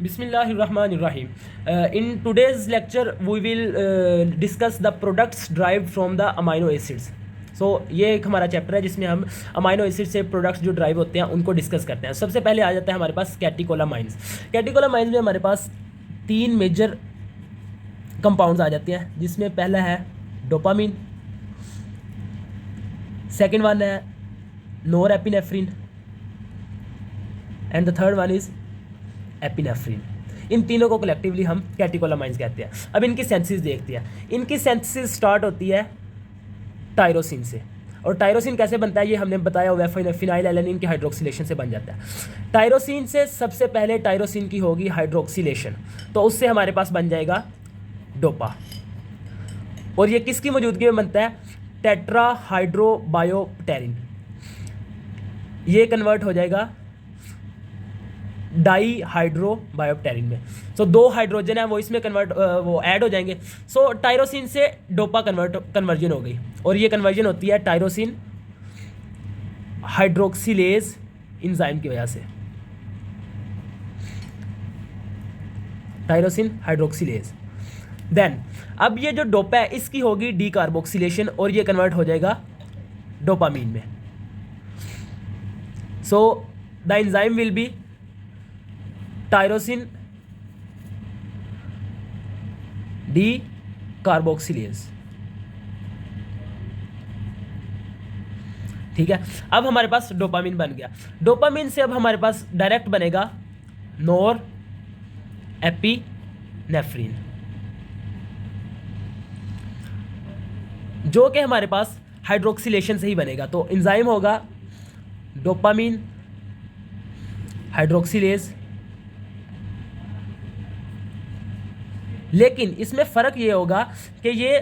Bismillahirrahmanirrahim. In today's lecture, we will discuss the products derived from the amino acids. सो ये एक हमारा chapter है जिसमें हम अमाइनो एसिड से प्रोडक्ट्स जो ड्राइव होते हैं उनको डिस्कस करते हैं. सबसे पहले आ जाता है हमारे पास कैटेकोलामाइंस. कैटेकोलामाइंस में हमारे पास 3 मेजर कंपाउंड्स आ जाते हैं, जिसमें पहला है डोपामिन, सेकेंड वन है norepinephrine and the third one is epinephrine. इन तीनों को कलेक्टिवली हम कैटेकोलामाइंस कहते हैं. अब इनकी सेंसेस देखते हैं. इनकी सेंसेस स्टार्ट होती है टायरोसिन से, और टायरोसिन कैसे बनता है ये हमने बताया हुआ है. फिनाइल एलेनिन की हाइड्रोक्सिलेशन से बन जाता है. टायरोसिन से सबसे पहले टायरोसिन की होगी हाइड्रोक्सिलेशन, तो उससे हमारे पास बन जाएगा डोपा. और ये किसकी मौजूदगी में बनता है? टेट्रा हाइड्रोबायोप्टेरिन. ये कन्वर्ट हो जाएगा डाई हाइड्रोबायोप्टेरिन में. सो 2 हाइड्रोजन है वो इसमें वो ऐड हो जाएंगे. सो टायरोसिन से डोपा कन्वर्जन हो गई, और ये कन्वर्जन होती है टायरोसिन हाइड्रोक्सिलेज इंजाइम की वजह से. Tyrosine hydroxylase. देन अब ये जो डोपा है इसकी होगी डीकार्बोक्सिलेशन, और ये कन्वर्ट हो जाएगा डोपामीन में. सो the enzyme will be tyrosine D carboxylase. ठीक है. अब हमारे पास डोपामिन बन गया. डोपामिन से अब हमारे पास डायरेक्ट बनेगा नोर एपिनेफ्रिन, जो कि हमारे पास हाइड्रोक्सिलेशन से ही बनेगा. तो एंजाइम होगा डोपामिन हाइड्रोक्सिलेज. लेकिन इसमें फ़र्क ये होगा कि ये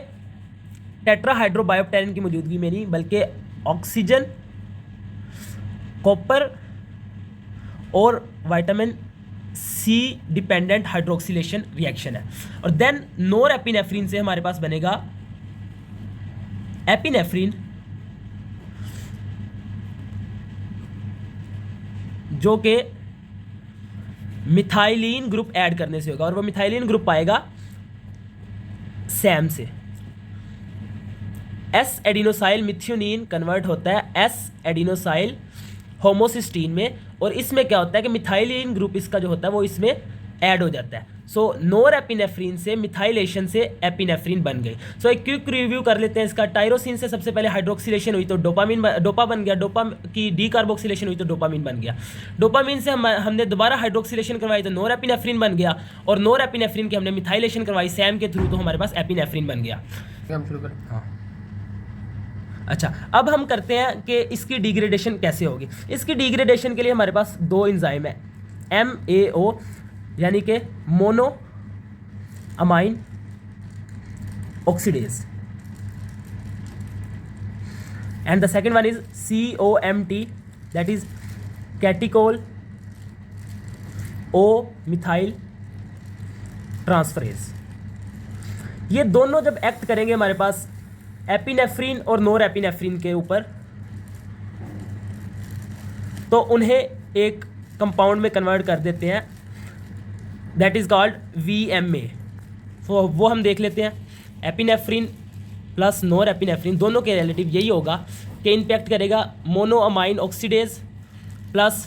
टेट्राहाइड्रोबायोप्टेरिन की मौजूदगी में नहीं, बल्कि ऑक्सीजन, कॉपर और vitamin C dependent hydroxylation reaction है. और देन नोर एपिनेफ्रिन से हमारे पास बनेगा एपिनेफ्रिन, जो कि मिथाइलिन ग्रुप ऐड करने से होगा, और वो मिथाइलिन ग्रुप पाएगा सैम से. एस एडिनोसाइल मिथ्योनिन कन्वर्ट होता है एस एडिनोसाइल होमोसिस्टीन में, और इसमें क्या होता है कि मिथाइलिन ग्रुप इसका जो होता है वो इसमें ऐड हो जाता है. सो नोर एपिनेफ्रिन से मिथाइलेशन से एपिनेफ्रिन बन गई. सो एक क्विक रिव्यू कर लेते हैं इसका. टायरोसिन से सबसे पहले हाइड्रोक्सिलेशन हुई तो डोपा बन गया. डोपा की डीकार्बोक्सिलेशन हुई तो डोपामिन बन गया. डोपामिन से हमने दोबारा हाइड्रोक्सिलेशन करवाई तो नोर एपिनेफ्रिन बन गया, और नोर एपिनेफ्रिन की हमने मिथाइलेशन करवाई सैम के थ्रू, तो हमारे पास एपिनेफ्रिन बन गया. हम शुरू करें. हाँ. अच्छा, अब हम करते हैं कि इसकी डिग्रेडेशन कैसे होगी. इसकी डिग्रेडेशन के लिए हमारे पास 2 एंजाइम है, MAO यानी कि mono amine oxidase, and the second one is COMT, that is catechol O methyl transferase. ये दोनों जब एक्ट करेंगे हमारे पास एपिनेफ्रिन और नोर एपिनेफ्रिन के ऊपर, तो उन्हें एक कंपाउंड में कन्वर्ट कर देते हैं, दैट इज कॉल्ड VMA. तो वो हम देख लेते हैं. एपिनेफ्रिन प्लस नोर एपिनेफ्रिन दोनों के रिलेटिव यही होगा कि इम्पैक्ट करेगा monoamine oxidase plus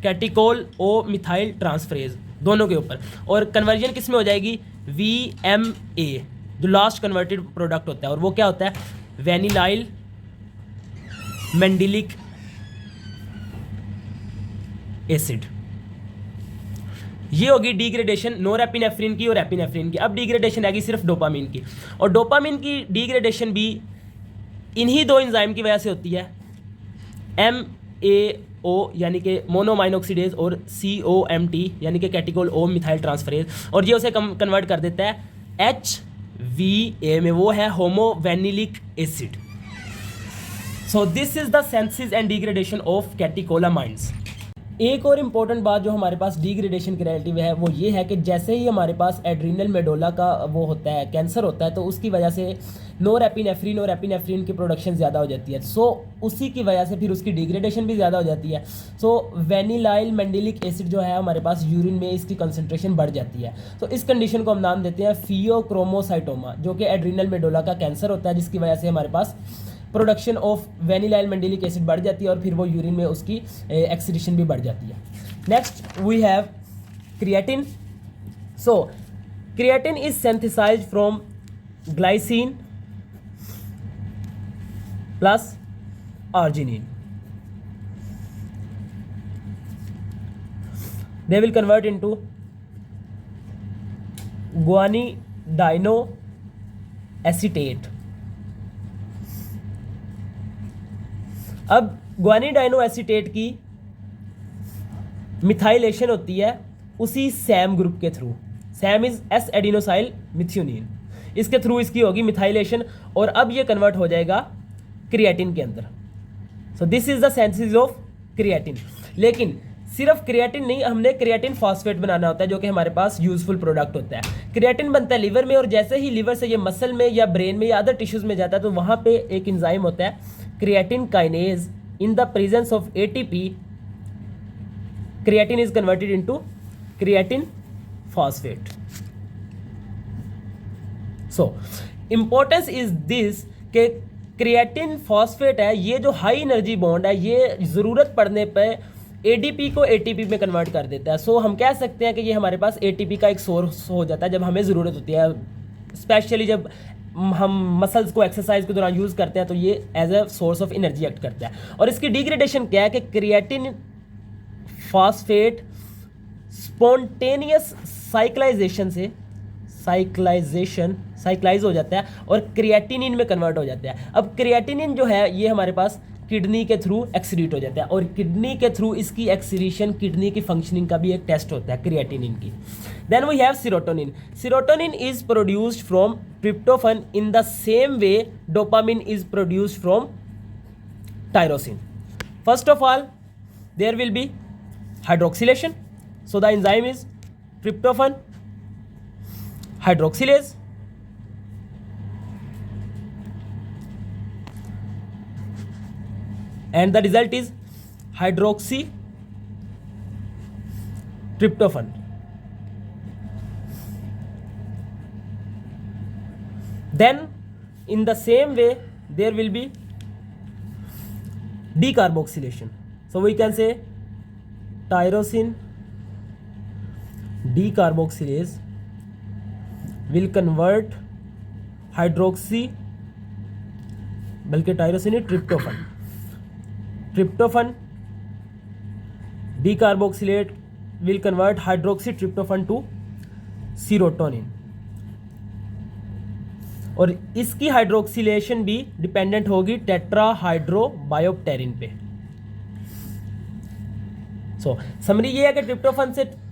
कैटिकोल O methyl transferase दोनों के ऊपर, और कन्वर्जन किस में हो जाएगी? VMA, जो लास्ट कन्वर्टेड प्रोडक्ट होता है, और वो क्या होता है? वेनिलाइल मेंडिलिक एसिड. ये होगी डिग्रेडेशन नोर एपिनेफ्रिन की और एपिनेफ्रिन की. अब डिग्रेडेशन आएगी सिर्फ डोपामिन की, और डोपामिन की डिग्रेडेशन भी इन्हीं 2 एंजाइम की वजह से होती है, MAO यानी कि मोनोअमाइन ऑक्सीडेज और COMT यानी कि कैटिकोल ओ मिथाइल ट्रांसफरेज, और ये उसे कन्वर्ट कर देता है HVA में, वो है homovanillic acid. So this is the synthesis and degradation of catecholamines. एक और इम्पॉर्टेंट बात जो हमारे पास डिग्रेडेशन के रिलेटिव है वो ये है कि जैसे ही हमारे पास एड्रीनल मेडोला का वो होता है, कैंसर होता है, तो उसकी वजह से नोरेपिनेफ्रिन और एपिनेफ्रिन की प्रोडक्शन ज़्यादा हो जाती है। सो उसी की वजह से फिर उसकी डिग्रेडेशन भी ज़्यादा हो जाती है। सो वेनिलाइल मेंडेलिक एसिड जो है हमारे पास यूरिन में इसकी कंसनट्रेशन बढ़ जाती है। तो इस कंडीशन को हम नाम देते हैं फियोक्रोमोसाइटोमा, जो कि एड्रीनल मेडोला का कैंसर होता है, जिसकी वजह से हमारे पास प्रोडक्शन ऑफ वेनिलाइल मेंडेलिक एसिड बढ़ जाती है और फिर वो यूरिन में उसकी एक्सक्रीशन भी बढ़ जाती है। Next we have creatine. So creatine is synthesized from glycine plus arginine. They will convert into guanidinoacetate. अब guanidinoacetate की मिथाइलेशन होती है उसी सैम ग्रुप के through. SAM is S adenosyl methionine, इसके थ्रू इसकी होगी मिथाइलेशन और अब ये कन्वर्ट हो जाएगा क्रिएटिन के अंदर। सो this is the synthesis of creatine. लेकिन सिर्फ क्रिएटिन नहीं, हमने क्रिएटिन फॉस्फेट बनाना होता है जो कि हमारे पास यूजफुल प्रोडक्ट होता है। क्रिएटिन बनता है लिवर में और जैसे ही लिवर से ये मसल में या ब्रेन में या अदर टिश्यूज में जाता है तो वहाँ पे एक एंजाइम होता है creatine kinase. In the presence of ATP creatine is converted into creatine phosphate. So importance is this के क्रिएटिन फॉस्फेट है, ये जो हाई एनर्जी बॉन्ड है ये ज़रूरत पड़ने पर एडीपी को एटीपी में कन्वर्ट कर देता है। सो हम कह सकते हैं कि ये हमारे पास एटीपी का एक सोर्स हो जाता है जब हमें ज़रूरत होती है, स्पेशली जब हम मसल्स को एक्सरसाइज के दौरान यूज़ करते हैं तो ये as a source of energy act करता है। और इसकी डिग्रेडेशन क्या है कि क्रिएटिन फॉस्फेट स्पॉन्टेनियस साइक्लाइजेशन से साइक्लाइज हो जाता है और क्रिएटिनिन में कन्वर्ट हो जाता है। अब क्रिएटिनिन जो है ये हमारे पास किडनी के थ्रू एक्सक्रीट हो जाता है और किडनी के थ्रू इसकी एक्सक्रीशन किडनी की फंक्शनिंग का भी एक टेस्ट होता है क्रिएटिनिन की। Then we have serotonin. Serotonin is produced from tryptophan in the same way dopamine is produced from tyrosine. First of all there will be hydroxylation, so the enzyme is tryptophan hydroxylase, and the result is hydroxytryptophan. Then in the same way there will be decarboxylation, so we can say tyrosine decarboxylase will convert hydroxy बल्कि tyrosine tryptophan decarboxylase will convert hydroxy tryptophan to serotonin और इसकी hydroxylation भी dependent होगी टेट्राहाइड्रोबायोप्टेरिन पे। सो summary ये है कि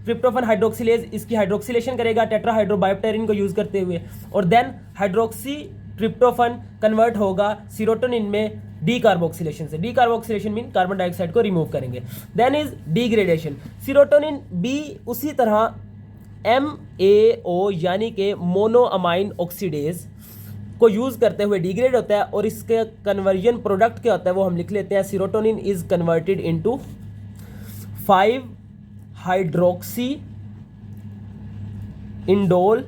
tryptophan hydroxylase इसकी हाइड्रोक्सिलेशन करेगा टेट्राहाइड्रोबायोप्टेरिन को यूज करते हुए और देन हाइड्रोक्सी ट्रिप्टोफन कन्वर्ट होगा सीरोटोनिन में डीकार्बोक्सिलेशन से। डीकार्बोक्सिलेशन मीन कार्बन डाइऑक्साइड को रिमूव करेंगे। Then is degradation. सीरोटोनिन बी उसी तरह MAO यानी कि मोनोअमाइन ऑक्सीडेज को यूज करते हुए डिग्रेड होता है और इसके कन्वर्जन प्रोडक्ट क्या होता है वो हम लिख लेते हैं। Serotonin is converted into five hydroxy indole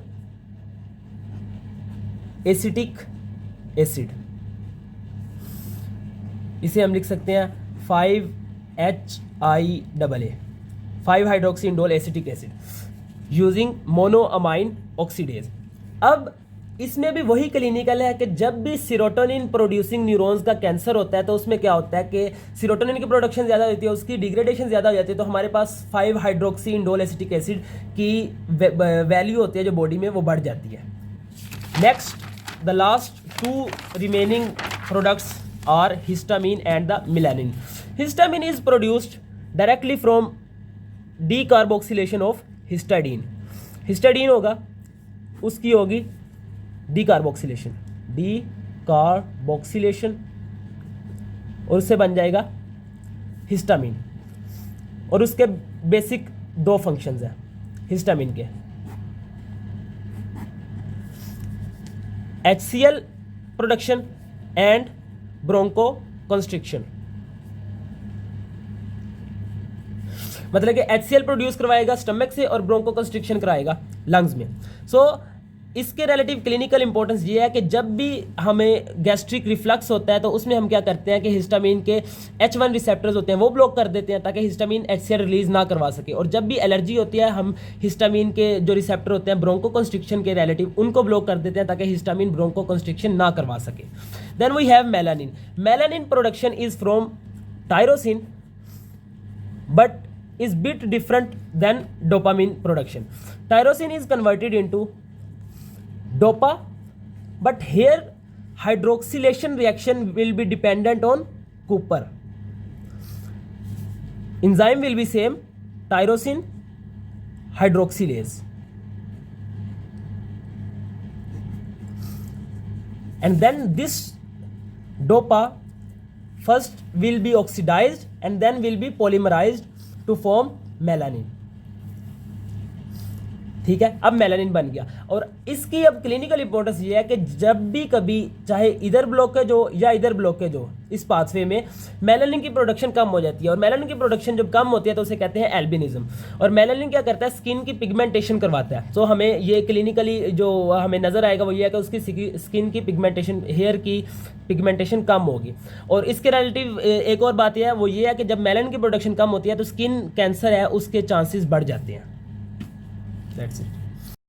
acetic acid, इसे हम लिख सकते हैं 5HIAA five hydroxy indole acetic acid using monoamine oxidase. अब इसमें भी वही क्लिनिकल है कि जब भी सीरोटोनिन प्रोड्यूसिंग न्यूरॉन्स का कैंसर होता है तो उसमें क्या होता है कि सीरोटोनिन की प्रोडक्शन ज़्यादा होती है, उसकी डिग्रेडेशन ज़्यादा हो जाती है, तो हमारे पास 5-हाइड्रोक्सी इंडोल एसिटिक एसिड की वैल्यू होती है जो बॉडी में वो बढ़ जाती है। Next the last 2 remaining products are histamine and the melanin. Histamine is produced directly from decarboxylation of histidine. Histidine होगा उसकी होगी डीकार्बोक्सिलेशन और उससे बन जाएगा हिस्टामिन। और उसके बेसिक दो फंक्शंस हैं हिस्टामिन के, HCl production and broncho constriction. मतलब कि HCl प्रोड्यूस करवाएगा स्टमक से और ब्रोंको कंस्ट्रिक्शन कराएगा लंग्स में। इसके रिलेटिव क्लिनिकल इंपॉर्टेंस ये है कि जब भी हमें गैस्ट्रिक रिफ्लक्स होता है तो उसमें हम क्या करते हैं कि हिस्टामिन के H1 रिसेप्टर्स होते हैं वो ब्लॉक कर देते हैं ताकि हिस्टामिन HCl रिलीज ना करवा सके। और जब भी एलर्जी होती है हम हिस्टामिन के जो रिसेप्टर होते हैं ब्रोंको कंस्ट्रिक्शन के रिलेटिव उनको ब्लॉक कर देते हैं ताकि हिस्टामिन ब्रोंको कंस्ट्रिक्शन ना करवा सके। Then we have melanin. Melanin production is from tyrosine but is bit different than dopamine production. Tyrosine is converted into dopa, but here hydroxylation reaction will be dependent on Cooper. Enzyme will be same, tyrosine hydroxylase. And then this dopa first will be oxidized and then will be polymerized to form melanin. ठीक है, अब melanin बन गया। और इसकी अब clinical importance ये है कि जब भी कभी चाहे इधर ब्लॉकेज हो या इधर ब्लॉकेज हो इस पाथवे में मेलानिन की प्रोडक्शन कम हो जाती है। और मेलानिन की प्रोडक्शन जब कम होती है तो उसे कहते हैं एल्बिनिज्म। और मेलानिन क्या करता है, स्किन की पिगमेंटेशन करवाता है। तो हमें ये क्लिनिकली जो हमें नजर आएगा वो ये है कि उसकी स्किन की पिगमेंटेशन, हेयर की पिगमेंटेशन कम होगी। और इसके रिलेटिव एक और बात यह है वो ये है कि जब मेलानिन की प्रोडक्शन कम होती है तो स्किन कैंसर है उसके चांसेस बढ़ जाते हैं। That's it.